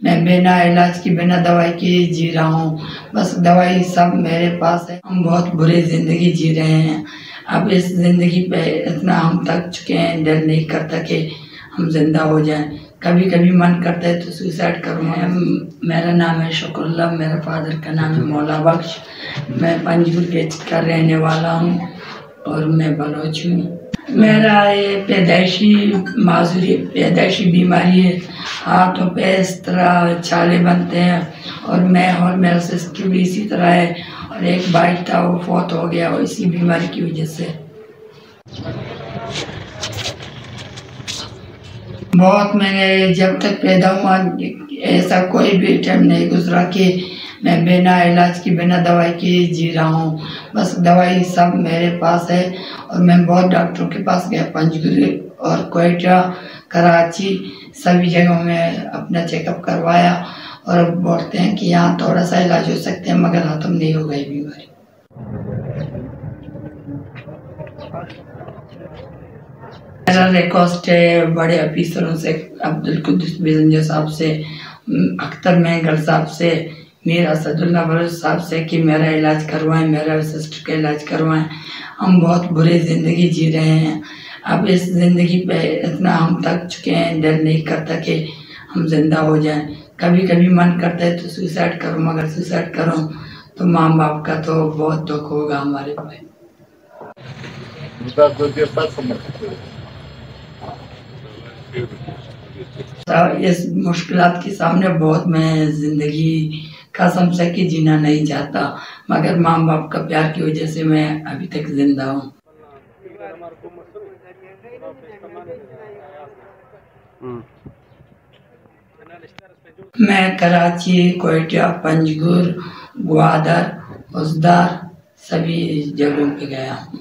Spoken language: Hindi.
मैं बिना इलाज की बिना दवाई के जी रहा हूँ। बस दवाई सब मेरे पास है। हम बहुत बुरी ज़िंदगी जी रहे हैं। अब इस ज़िंदगी पे इतना हम थक चुके हैं, दिल नहीं करता कि हम जिंदा हो जाएं। कभी कभी मन करता है तो सुसाइड करूँ। मेरा नाम है शुक्रुल्लाह, मेरा फादर का नाम है मौला बख्श। मैं पंजगुर गेट का रहने वाला हूँ और मैं बलोच हूँ। मेरा ये पैदाइशी बीमारी है। हाथों पे इस तरह छाले बनते हैं और मेरा सिस्टर भी इसी तरह है। और एक भाई था, वो फौत हो गया और इसी बीमारी की वजह से। बहुत मैंने जब तक पैदा हुआ ऐसा कोई भी टाइम नहीं गुजरा कि मैं बिना इलाज की बिना दवाई के जी रहा हूँ। बस दवाई सब मेरे पास है और मैं बहुत डॉक्टरों के पास गया, पंजगुर और कोयटा, कराची, सभी जगहों में अपना चेकअप करवाया और अब बोलते हैं कि यहाँ थोड़ा सा इलाज हो सकते हैं मगर ख़त्म नहीं हो गई बीमारी। मेरा रिक्वेस्ट है बड़े ऑफिसरों से, अब्दुल कुद्दुस बेजंजा साहब से, अख्तर महंगल साहब से, मीर असदुल्ला बलोच साहब से कि मेरा इलाज करवाएं, मेरा सिस्टर का इलाज करवाएं। हम बहुत बुरी ज़िंदगी जी रहे हैं। अब इस ज़िंदगी पे इतना हम थक चुके हैं, दिल नहीं करता कि हम जिंदा हो जाएं। कभी कभी मन करता है तो सुसाइड करूं, मगर सुसाइड करूं तो माँ बाप का तो बहुत दुख होगा हमारे पे। इस मुश्किलात के सामने बहुत मैं जिंदगी कसम से कि जीना नहीं चाहता, मगर माँ बाप का प्यार की वजह से मैं अभी तक जिंदा हूँ। मैं कराची, कोयटा, पंजगुर, ग्वादर, उस्दार सभी जगहों पे गया हूँ।